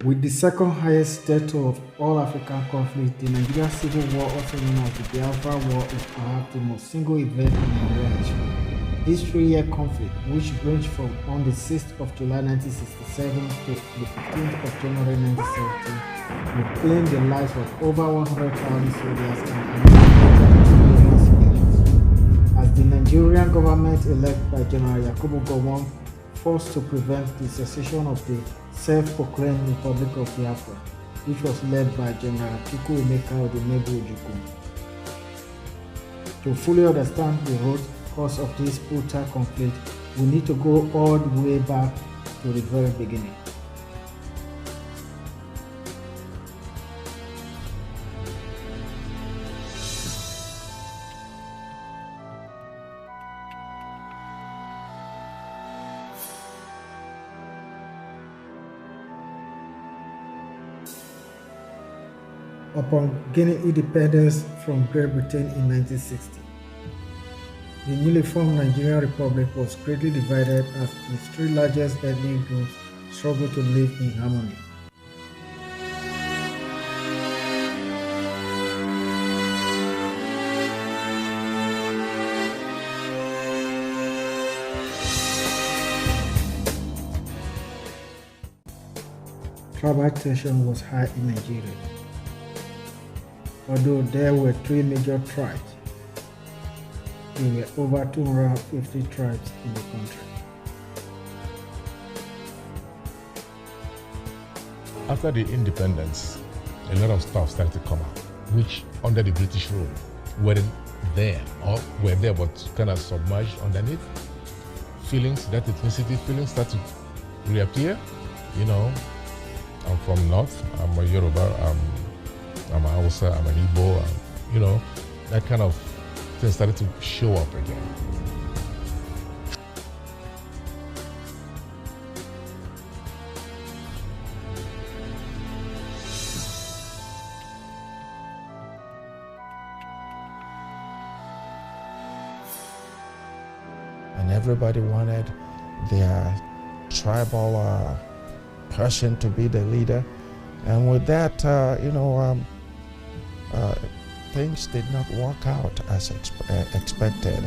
With the second highest death toll of all African conflicts, the Nigerian Civil War, also known as the Biafran War, is perhaps the most single event in Nigerian history. This three-year conflict, which ranged from on the 6th of July 1967 to the 15th of January 1970, would claim the lives of over 100,000 soldiers and another civilians. As the Nigerian government elect by General Yakubu Gowon forced to prevent the secession of the self-proclaimed Republic of Biafra, which was led by General Chukwu Odumegwu Ojukwu. To fully understand the root cause of this brutal conflict, we need to go all the way back to the very beginning. Upon gaining independence from Great Britain in 1960, the newly formed Nigerian Republic was greatly divided as its three largest ethnic groups struggled to live in harmony. Tribal tension was high in Nigeria. Although there were three major tribes, there were over 250 tribes in the country. After the independence, a lot of stuff started to come out, which under the British rule weren't there, or were there but kind of submerged underneath. Feelings, that ethnicity feelings start to reappear. You know, I'm from North, I'm a Yoruba, I'm a Hausa, I'm an Igbo, you know, that kind of thing started to show up again. And everybody wanted their tribal person to be the leader. And with that, things did not work out as expected.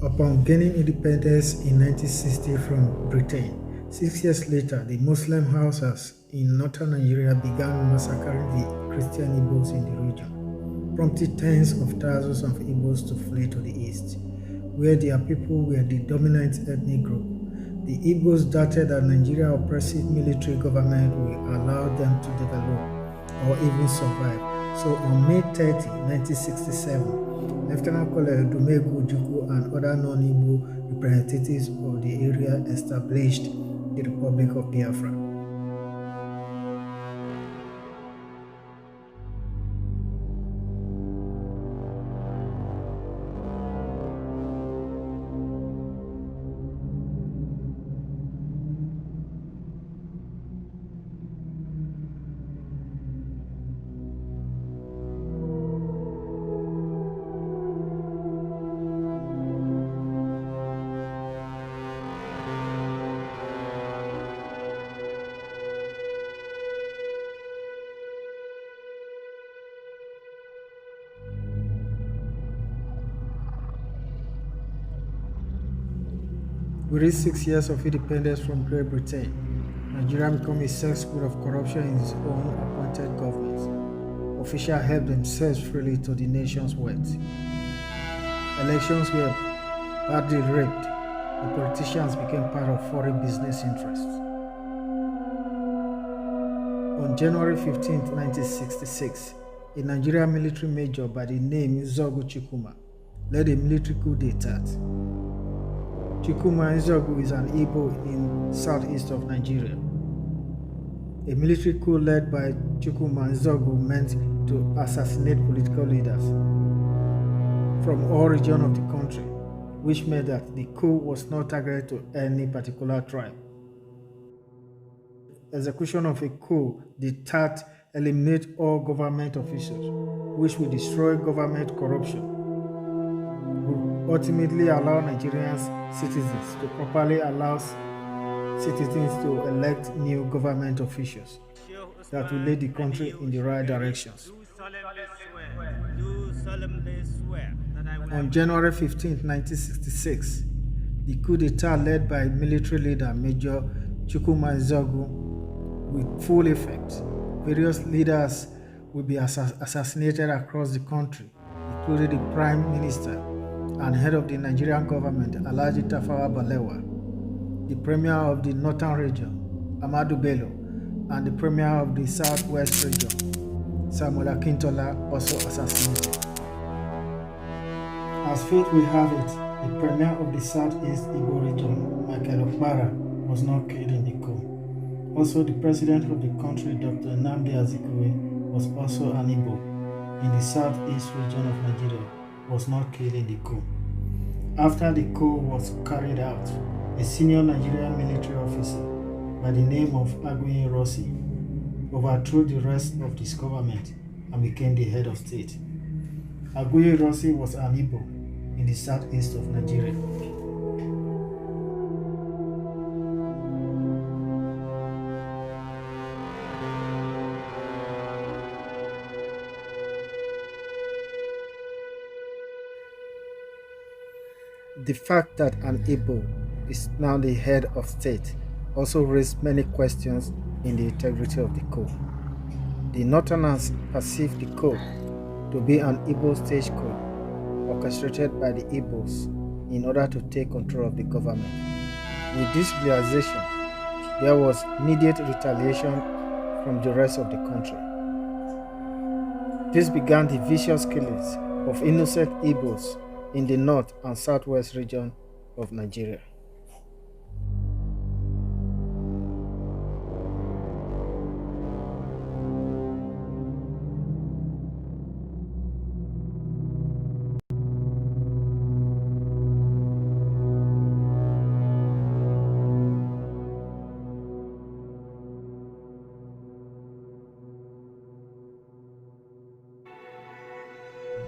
Upon gaining independence in 1960 from Britain, 6 years later, the Muslim Hausas in northern Nigeria began massacring the Christian Igbos in the region, prompting tens of thousands of Igbos to flee to the east, where their people were the dominant ethnic group. The Igbos doubted that Nigeria's oppressive military government will allow them to develop or even survive. So on May 30, 1967, Lieutenant Colonel Odumegwu Ojukwu and other non-Igbo representatives of the area established the Republic of Biafra. Within 6 years of independence from Great Britain, Nigeria became a cesspool of corruption in its own appointed governments. Officials helped themselves freely to the nation's wealth. Elections were badly rigged. The politicians became part of foreign business interests. On January 15, 1966, a Nigerian military major by the name Nzogu Chukwuma led a military coup d'etat. Chukwuma Nzogu is an Igbo in southeast of Nigeria. A military coup led by Chukwuemeka meant to assassinate political leaders from all regions of the country, which meant that the coup was not targeted to any particular tribe. Execution of a coup did that eliminate all government officials, which will destroy government corruption, will ultimately allow Nigerian citizens to properly allow citizens to elect new government officials that will lead the country in the right directions. On January 15, 1966, the coup d'etat led by military leader Major Chukwuemeka with full effect. Various leaders will be assassinated across the country, including the Prime Minister and head of the Nigerian government, Alhaji Tafawa Balewa, the Premier of the Northern region, Ahmadu Bello, and the Premier of the Southwest region, Samuel Akintola, also assassinated. As fate will have it, the Premier of the Southeast Igbo region, Michael Okpara, was not killed in the coup. Also, the President of the country, Dr. Nnamdi Azikiwe, was also an Igbo in the Southeast region of Nigeria, was not killed in the coup. After the coup was carried out, a senior Nigerian military officer by the name of Aguiyi Rossi overthrew the rest of this government and became the head of state. Aguiyi Rossi was an Igbo in the southeast of Nigeria. The fact that an Igbo is now the head of state also raised many questions in the integrity of the coup. The Northerners perceived the coup to be an Igbo stage coup orchestrated by the Igbos in order to take control of the government. With this realization, there was immediate retaliation from the rest of the country. This began the vicious killings of innocent Igbos in the north and southwest region of Nigeria.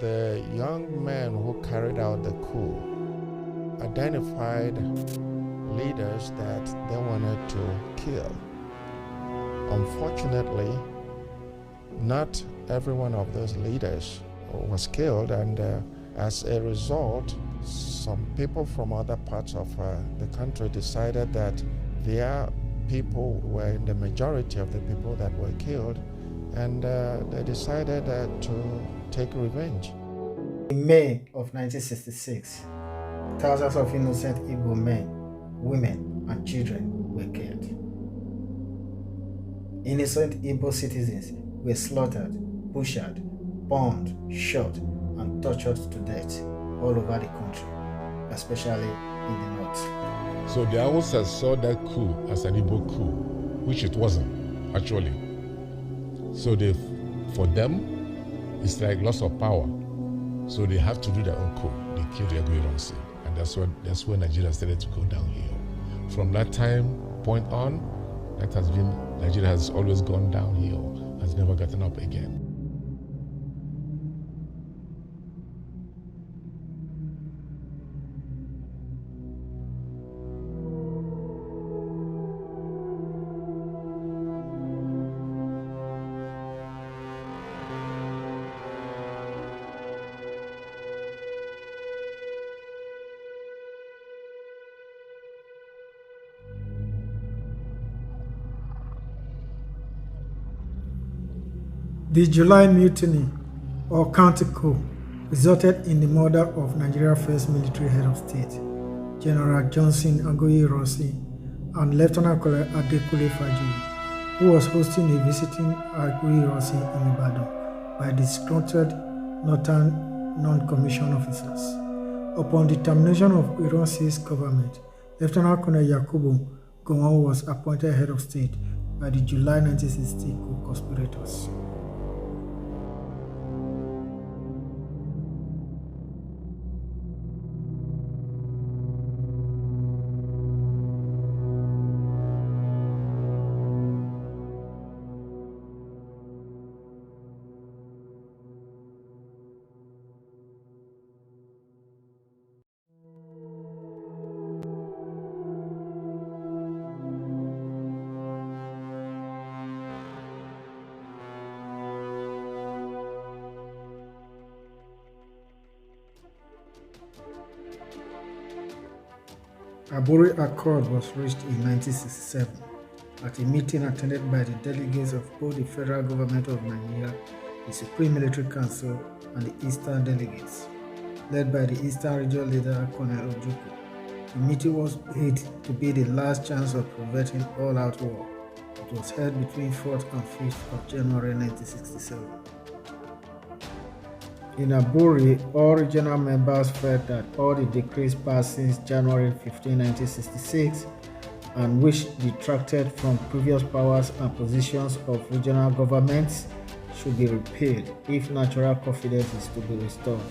The young men who carried out the coup identified leaders that they wanted to kill. Unfortunately, not every one of those leaders was killed, and as a result, some people from other parts of the country decided that their people were in the majority of the people that were killed, and they decided to take revenge. In May of 1966, thousands of innocent Igbo men, women, and children were killed. Innocent Igbo citizens were slaughtered, butchered, burned, shot, and tortured to death all over the country, especially in the north. So the Hausas saw that coup as an Igbo coup, which it wasn't, actually. So for them, it's like loss of power. So they have to do their own coup. They killed Aguiyi Rossi, and that's when Nigeria started to go downhill. From that point on, Nigeria has always gone downhill, has never gotten up again. The July Mutiny, or counter-coup, resulted in the murder of Nigeria's first military head of state, General Johnson Aguiyi Rossi, and Lieutenant Colonel Adekunle Fajuyi, who was hosting a visiting Aguiyi Rossi in Ibadan by disgruntled northern non-commissioned officers. Upon the termination of Rossi's government, Lieutenant Colonel Yakubu Gowon was appointed head of state by the July 1960 coup conspirators. Abuja Accord was reached in 1967 at a meeting attended by the delegates of both the federal government of Nigeria, the Supreme Military Council, and the Eastern delegates, led by the Eastern Regional leader Colonel Murtala. The meeting was believed to be the last chance of preventing all-out war. It was held between 4th and 5th of January 1967. In Abuja, all regional members felt that all the decrees passed since January 15, 1966, and which detracted from previous powers and positions of regional governments, should be repealed if natural confidence is to be restored.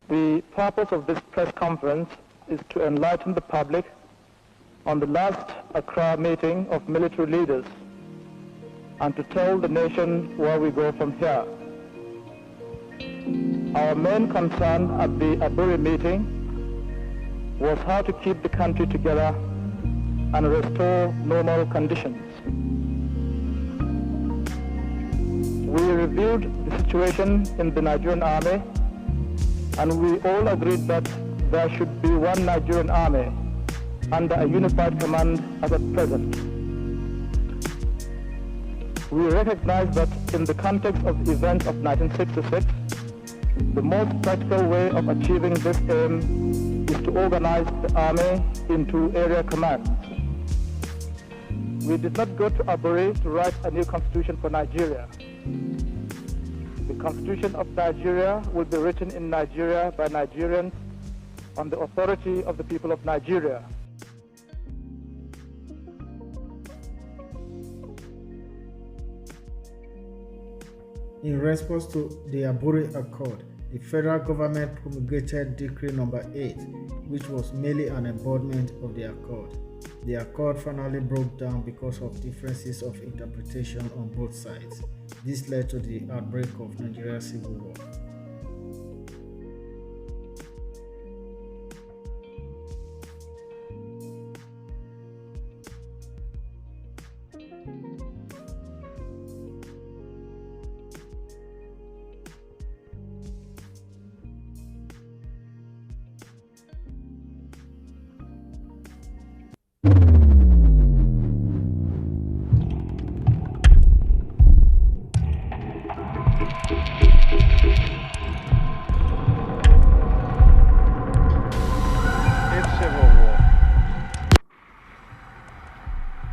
The purpose of this press conference is to enlighten the public on the last Accra meeting of military leaders and to tell the nation where we go from here. Our main concern at the Abuja meeting was how to keep the country together and restore normal conditions. We reviewed the situation in the Nigerian army, and we all agreed that there should be one Nigerian army under a unified command as at present. We recognize that in the context of the events of 1966, the most practical way of achieving this aim is to organize the army into area commands. We did not go to Abuja to write a new constitution for Nigeria. The Constitution of Nigeria will be written in Nigeria by Nigerians on the authority of the people of Nigeria. In response to the Abuja Accord, the federal government promulgated Decree No. 8, which was merely an embodiment of the Accord. The Accord finally broke down because of differences of interpretation on both sides. This led to the outbreak of Nigerian Civil War.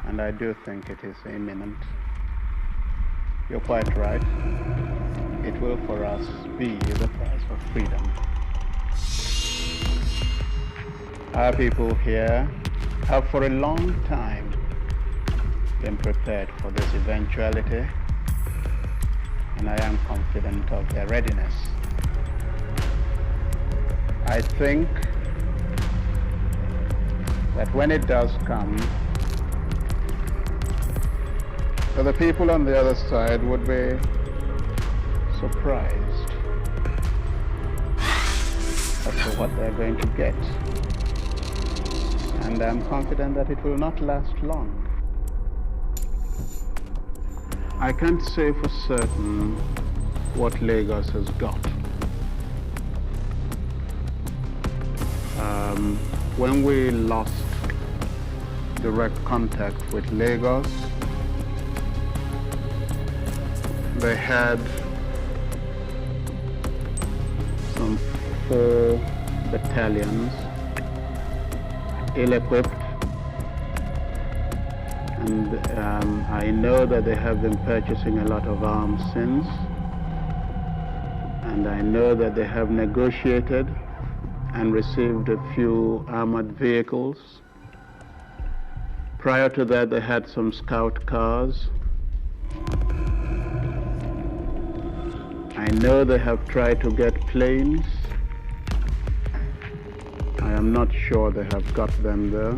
And I do think it is imminent. You're quite right. It will for us be the price of freedom. Our people here have for a long time been prepared for this eventuality, and I am confident of their readiness. I think that when it does come, so the people on the other side would be surprised as to what they're going to get. And I'm confident that it will not last long. I can't say for certain what Lagos has got. when we lost direct contact with Lagos, they had some 4 battalions ill-equipped, and I know that they have been purchasing a lot of arms since, and I know that they have negotiated and received a few armored vehicles. Prior to that, they had some scout cars. I know they have tried to get planes. I am not sure they have got them there.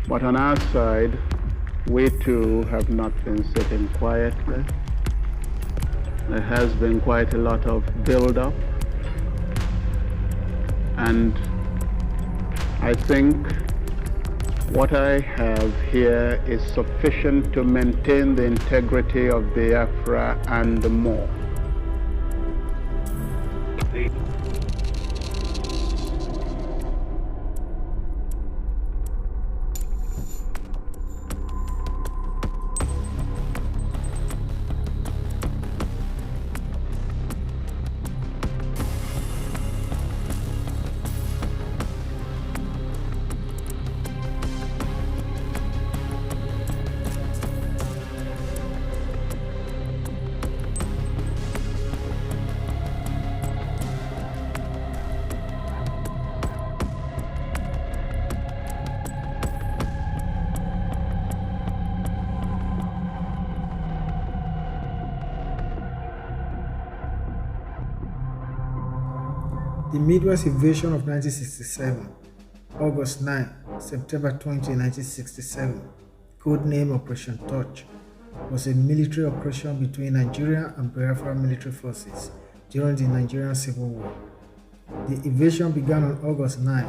But on our side, we too have not been sitting quietly. There has been quite a lot of build-up. And I think what I have here is sufficient to maintain the integrity of Biafra and more. The Midwest invasion of 1967, August 9, September 20, 1967, codename Operation Torch, was a military operation between Nigeria and Biafran military forces during the Nigerian Civil War. The invasion began on August 9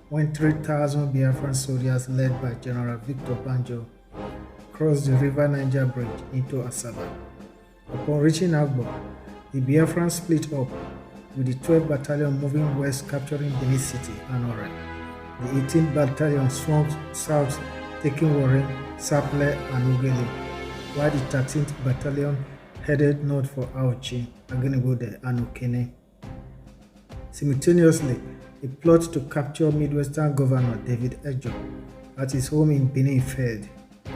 when 3,000 Biafran soldiers led by General Victor Banjo crossed the River Niger Bridge into Asaba. Upon reaching Agbo, the Biafran split up, with the 12th Battalion moving west, capturing Benin City and Ore. The 18th Battalion swung south, taking Warren, Saple, and Ugele, while the 13th Battalion headed north for Auchi, Agenegode, and Okene. Simultaneously, a plot to capture Midwestern Governor David Ejo at his home in Benin failed.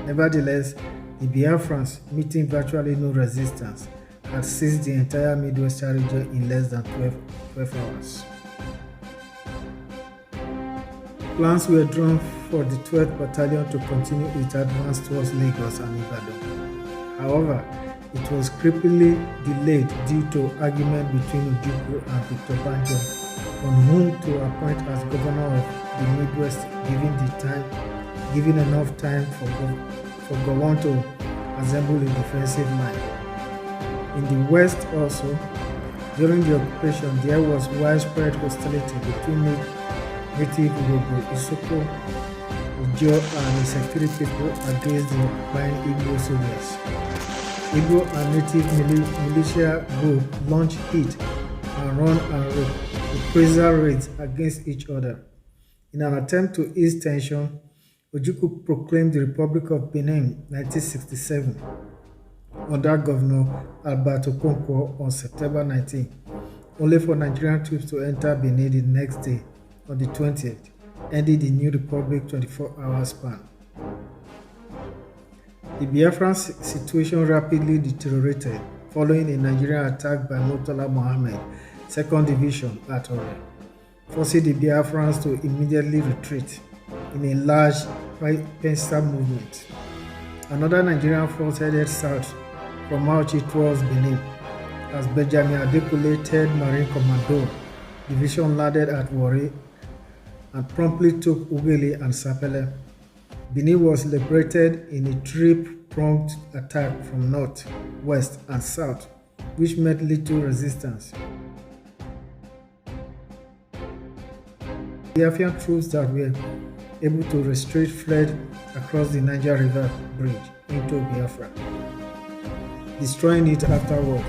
Nevertheless, the Biafrans, meeting virtually no resistance, had seized the entire Midwestern region in less than 12 hours. Plans were drawn for the 12th Battalion to continue its advance towards Lagos and Ibadan. However, it was creepily delayed due to argument between Ojukwu and Victor Banjo on whom to appoint as governor of the Midwest, giving enough time for Gowon to assemble a defensive line. In the West also, during the occupation, there was widespread hostility between native Igbo, Isoko, Ujo, and the security people against the occupying Igbo soldiers. Igbo and native militia group launched hit and run and reprisal raids against each other. In an attempt to ease tension, Ojukwu proclaimed the Republic of Benin 1967 under Governor Alberto Okonkwo on September 19, only for Nigerian troops to enter Benin the next day on the 20th, ending the new republic 24-hour span. The Biafran situation rapidly deteriorated following a Nigerian attack by Murtala Muhammad, 2nd Division at Ore, forcing the Biafrans to immediately retreat in a large pincer movement. Another Nigerian force headed south from Auchi towards Benin as Benjamin Adekunle 3rd Marine Commando Division landed at Warri and promptly took Ugele and Sapele. Benin was liberated in a three-pronged attack from north, west, and south, which met little resistance. Biafran troops that were able to retreat fled across the Niger River Bridge into Biafra, destroying it afterward.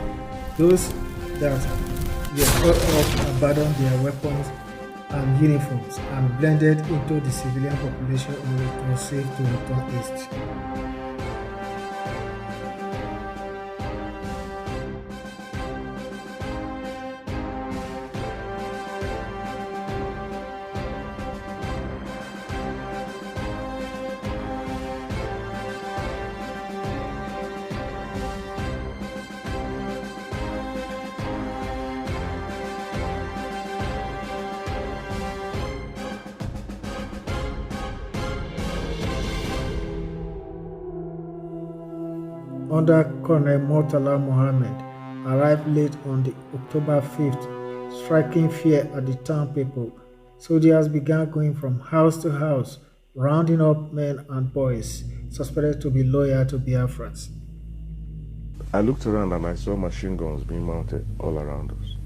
Those that were caught up abandoned their weapons and uniforms and blended into the civilian population until it was safe to return east. Under Colonel Murtala Muhammad, arrived late on the October 5th, striking fear at the town people. Soldiers began going from house to house, rounding up men and boys suspected to be loyal to Biafrans. I looked around and I saw machine guns being mounted all around us.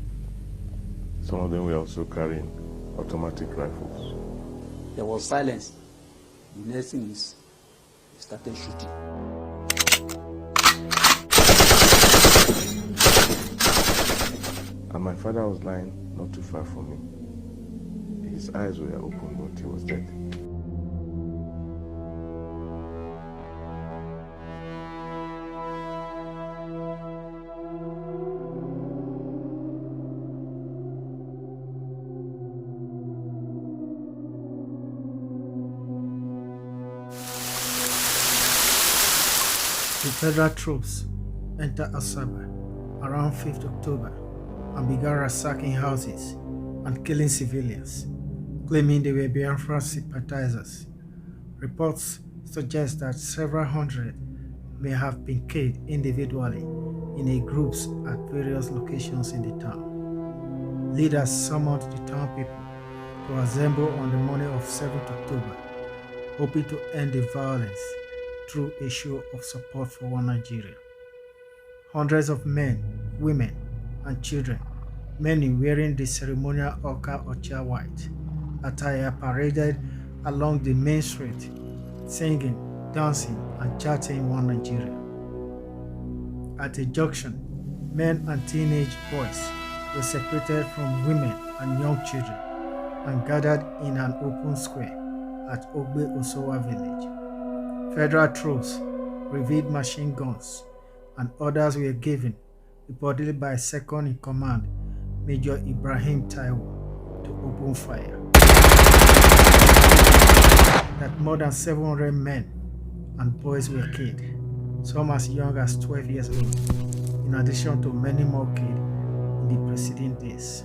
Some of them were also carrying automatic rifles. There was silence. The next thing is, they started shooting. And my father was lying not too far from me. His eyes were open, but he was dead. The federal troops entered Asaba around 5th October and began ransacking houses and killing civilians, claiming they were Biafran sympathizers. Reports suggest that several hundred may have been killed individually in groups at various locations in the town. Leaders summoned the town people to assemble on the morning of 7th October, hoping to end the violence through a show of support for one Nigeria. Hundreds of men, women, and children, many wearing the ceremonial Oka Ocha white attire, paraded along the main street, singing, dancing, and chanting one Nigeria. At a junction, men and teenage boys were separated from women and young children and gathered in an open square at Ogbe Osowa village. Federal troops revealed machine guns and orders were given, reportedly by second in command, Major Ibrahim Taiwo, to open fire. That more than 700 men and boys were killed, some as young as 12 years old, in addition to many more killed in the preceding days.